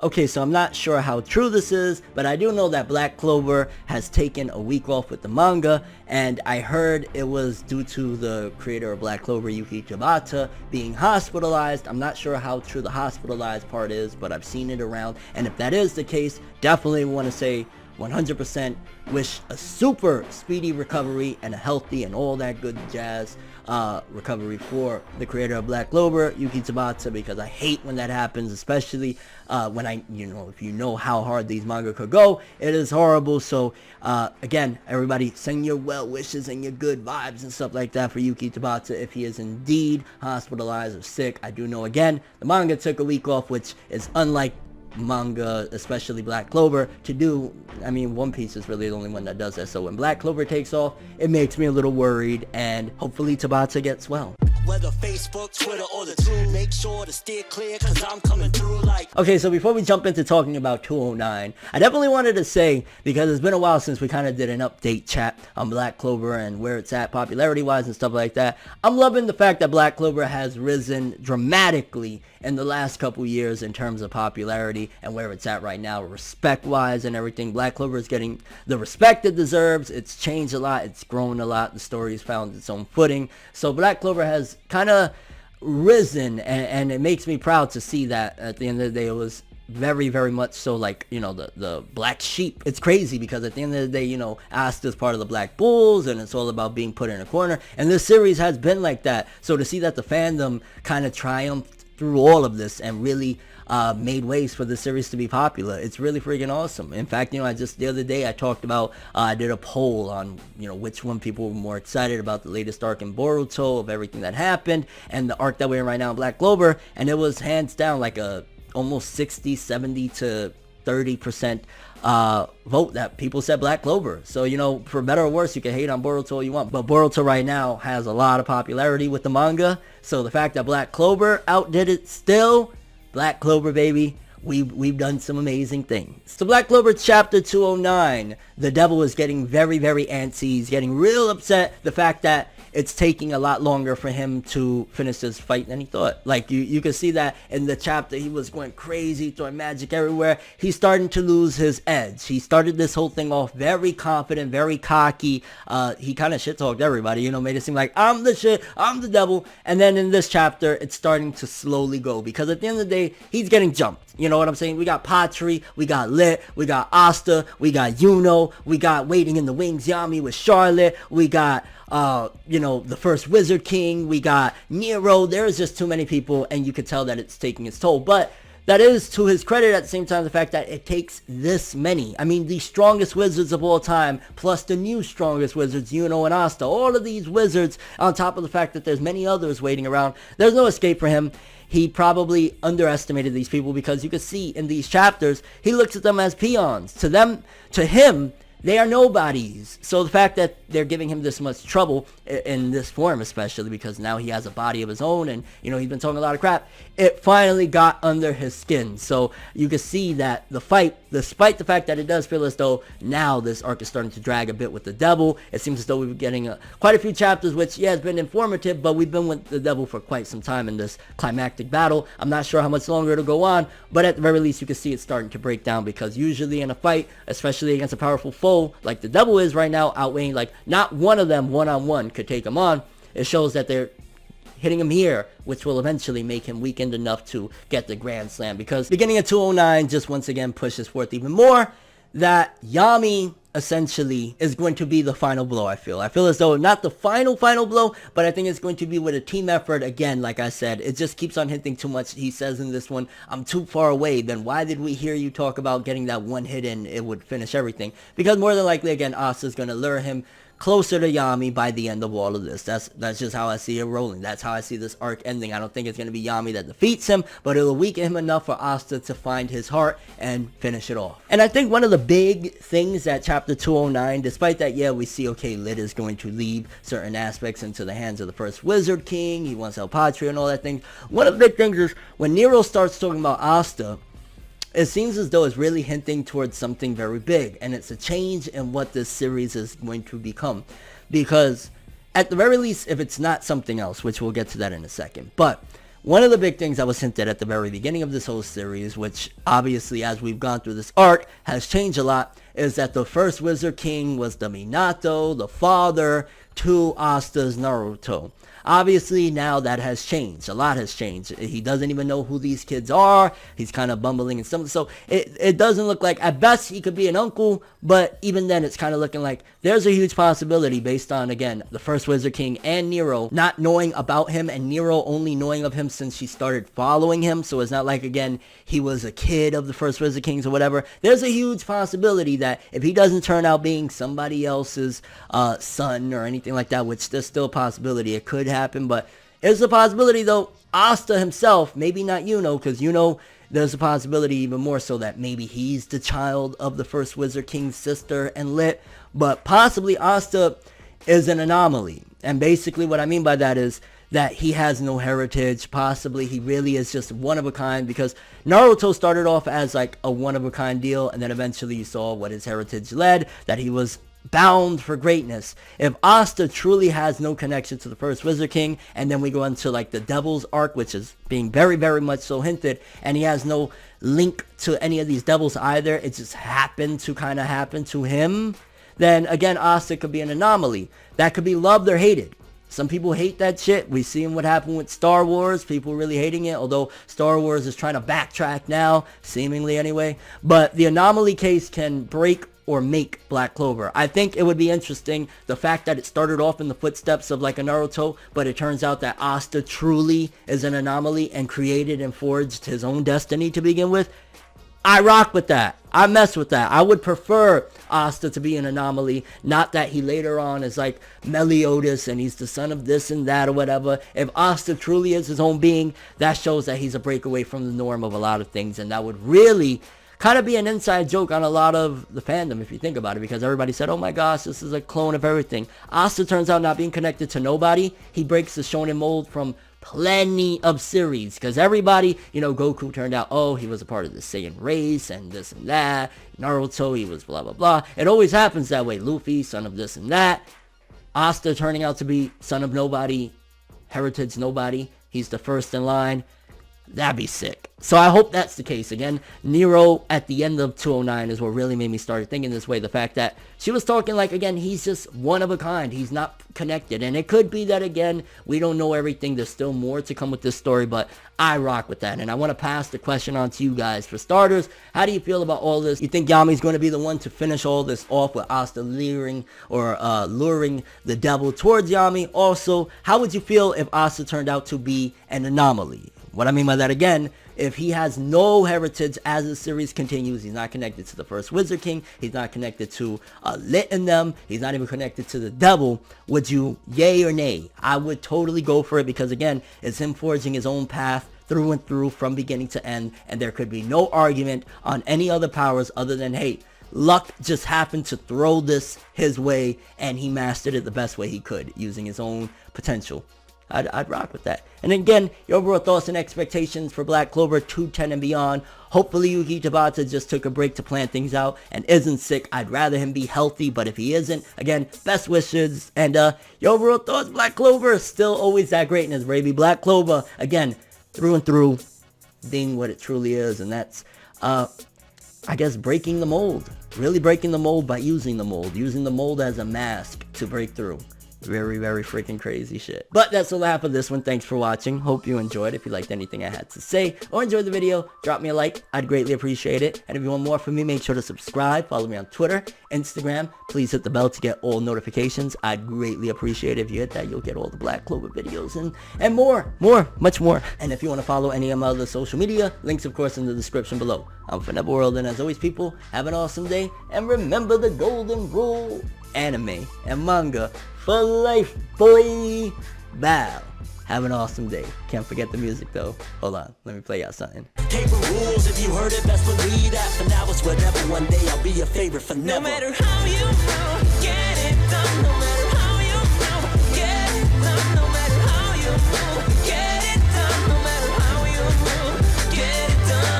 Okay, so I'm not sure how true this is, but I do know that Black Clover has taken a week off with the manga, and I heard it was due to the creator of Black Clover, Yuki Tabata, being hospitalized. I'm not sure how true the hospitalized part is, but I've seen it around, and if that is the case, definitely want to say 100% wish a super speedy recovery and a healthy and all that good jazz recovery for the creator of Black Clover, Yuki Tabata, because I hate when that happens, especially when if you know how hard these manga could go, it is horrible. So again, everybody send your well wishes and your good vibes and stuff like that for Yuki Tabata if he is indeed hospitalized or sick. I do know, again, the manga took a week off, which is unlike manga, especially Black Clover, to do. I mean, One Piece is really the only one that does that, so when Black Clover takes off, it makes me a little worried, and hopefully Tabata gets well. Whether Facebook, Twitter, or the two, make sure to steer clear, cause I'm coming through like... Okay, so before we jump into talking about 209, I definitely wanted to say, because it's been a while since we kind of did an update chat on Black Clover and where it's at popularity-wise and stuff like that, I'm loving the fact that Black Clover has risen dramatically in the last couple years in terms of popularity and where it's at right now, respect-wise and everything. Black Clover is getting the respect it deserves. It's changed a lot. It's grown a lot. The story's found its own footing. So Black Clover has kind of risen, and it makes me proud to see that. At the end of the day, it was very, very much so, like, the black sheep. It's crazy because at the end of the day, Asta's part of the Black Bulls, and it's all about being put in a corner, and this series has been like that. So to see that the fandom kind of triumphed through all of this and really made ways for the series to be popular, it's really freaking awesome. In fact, I just the other day I talked about, I did a poll on which one people were more excited about, the latest arc in Boruto, of everything that happened, and the arc that we're in right now in Black Clover, and it was hands down like a almost 60, 70 to 30% vote that people said Black Clover. So, for better or worse, you can hate on Boruto all you want, but Boruto right now has a lot of popularity with the manga. So the fact that Black Clover outdid it still, Black Clover, baby, we've done some amazing things. So Black Clover chapter 209, the devil is getting very, very antsy. He's getting real upset the fact that it's taking a lot longer for him to finish this fight than he thought. Like, you can see that in the chapter. He was going crazy, throwing magic everywhere. He's starting to lose his edge. He started this whole thing off very confident, very cocky. He kind of shit-talked everybody, made it seem like, I'm the shit, I'm the devil. And then in this chapter, it's starting to slowly go, because at the end of the day, he's getting jumped. You know what I'm saying? We got Patri, we got Lit, we got Asta, we got Yuno, we got Waiting in the Wings Yami with Charlotte, we got the first Wizard King, we got Nero. There's just too many people, and you could tell that it's taking its toll. But that is to his credit at the same time, the fact that it takes this many. I mean, the strongest wizards of all time, plus the new strongest wizards, Yuno and Asta, all of these wizards, on top of the fact that there's many others waiting around. There's no escape for him. He probably underestimated these people, because you can see in these chapters, he looks at them as peons. To him, they are nobodies. So the fact that they're giving him this much trouble in this form, especially because now he has a body of his own, and he's been talking a lot of crap, it finally got under his skin. So you can see that the fight, despite the fact that it does feel as though now this arc is starting to drag a bit with the devil, it seems as though we've been getting quite a few chapters, which has been informative, but we've been with the devil for quite some time in this climactic battle. I'm not sure how much longer it'll go on, but at the very least you can see it starting to break down, because usually in a fight, especially against a powerful foe like the devil is right now, outweighing, like, not one of them one-on-one could take him on, it shows that they're hitting him here, which will eventually make him weakened enough to get the Grand Slam, because beginning of 209 just once again pushes forth even more that Yami essentially is going to be the final blow. I feel as though not the final blow, but I think it's going to be with a team effort. Again, like I said, it just keeps on hinting too much. He says in this one, I'm too far away. Then why did we hear you talk about getting that one hit in? It would finish everything, because more than likely, again, Asta's going to lure him closer to Yami by the end of all of this. That's just how I see it rolling. That's how I see this arc ending. I don't think it's going to be Yami that defeats him, but it'll weaken him enough for Asta to find his heart and finish it off. And I think one of the big things that chapter 209, despite that, we see, okay, Lit is going to leave certain aspects into the hands of the first Wizard King. He wants El Patria and all that thing. One of the big things is when Nero starts talking about Asta, it seems as though it's really hinting towards something very big, and it's a change in what this series is going to become. Because at the very least, if it's not something else, which we'll get to that in a second, but one of the big things that was hinted at the very beginning of this whole series, which obviously as we've gone through this arc has changed a lot, is that the first Wizard King was the Minato, the father to Asta's Naruto. Obviously, now that has changed. A lot has changed. He doesn't even know who these kids are. He's kind of bumbling and stuff. So it doesn't look like, at best, he could be an uncle. But even then, it's kind of looking like there's a huge possibility based on, again, the first Wizard King and Nero not knowing about him and Nero only knowing of him since she started following him. So it's not like, again, he was a kid of the first Wizard Kings or whatever. There's a huge possibility that if he doesn't turn out being somebody else's son or anything like that, which there's still a possibility it could happen, but there's a possibility though, Asta himself, maybe not Yuno, because Yuno, there's a possibility even more so that maybe he's the child of the first Wizard King's sister and Lit, but possibly Asta is an anomaly. And basically what I mean by that is that he has no heritage. Possibly he really is just one of a kind, because Naruto started off as like a one of a kind deal, and then eventually you saw what his heritage led, that he was bound for greatness. If Asta truly has no connection to the first Wizard King, and then we go into like the Devil's arc, which is being very, very much so hinted, and he has no link to any of these devils either, it just happened to kind of happen to him, then again, Asta could be an anomaly. That could be loved or hated. Some people hate that shit. We seen what happened with Star Wars. People really hating it, although Star Wars is trying to backtrack now, seemingly anyway. But the anomaly case can break or make Black Clover. I think it would be interesting, the fact that it started off in the footsteps of like a Naruto, but it turns out that Asta truly is an anomaly and created and forged his own destiny to begin with. I rock with that. I mess with that. I would prefer Asta to be an anomaly, not that he later on is like Meliodas and he's the son of this and that or whatever. If Asta truly is his own being, that shows that he's a breakaway from the norm of a lot of things, and that would really kind of be an inside joke on a lot of the fandom if you think about it, because everybody said, oh my gosh, this is a clone of everything. Asta turns out not being connected to nobody. He breaks the shonen mold from plenty of series, because everybody, you know, Goku turned out, oh, he was a part of the Saiyan race and this and that. Naruto, he was blah blah blah. It always happens that way. Luffy, son of this and that. Asta turning out to be son of nobody, heritage nobody. He's the first in line. That'd be sick. So I hope that's the case. Again, Nero at the end of 209 is what really made me start thinking this way. The fact that she was talking like, again, he's just one of a kind. He's not connected. And it could be that, again, we don't know everything. There's still more to come with this story, but I rock with that. And I want to pass the question on to you guys. For starters, how do you feel about all this? You think Yami's going to be the one to finish all this off with Asta luring the devil towards Yami? Also, how would you feel if Asta turned out to be an anomaly? What I mean by that, again, if he has no heritage as the series continues, he's not connected to the first Wizard King, he's not connected to Lit in them, he's not even connected to the devil, would you yay or nay? I would totally go for it, because again, it's him forging his own path through and through from beginning to end, and there could be no argument on any other powers other than, hey, luck just happened to throw this his way, and he mastered it the best way he could, using his own potential. I'd rock with that. And again, your overall thoughts and expectations for Black Clover 210 and beyond. Hopefully Yuki Tabata just took a break to plan things out and isn't sick. I'd rather him be healthy, but if he isn't, again, best wishes. And your overall thoughts, Black Clover is still always that greatness, baby. Black Clover, again, through and through, being what it truly is. And that's, I guess, breaking the mold. Really breaking the mold by using the mold as a mask to break through. Very, very freaking crazy shit. But that's all I have for this one. Thanks for watching. Hope you enjoyed. If you liked anything I had to say or enjoyed the video, drop me a like. I'd greatly appreciate it. And if you want more from me, make sure to subscribe. Follow me on Twitter, Instagram. Please hit the bell to get all notifications. I'd greatly appreciate it. If you hit that, you'll get all the Black Clover videos and more, much more. And if you want to follow any of my other social media, links of course in the description below. I'm Neverworld, and as always, people, have an awesome day. And remember the golden rule: anime and manga for life, boy. Bow. Have an awesome day. Can't forget the music though. Hold on, let me play y'all something. Paper rules, if you heard it, best believe that. For now it's whatever, one day I'll be your favorite for never. No matter how you move, get it done. No matter how you move, get it done. No matter how you move.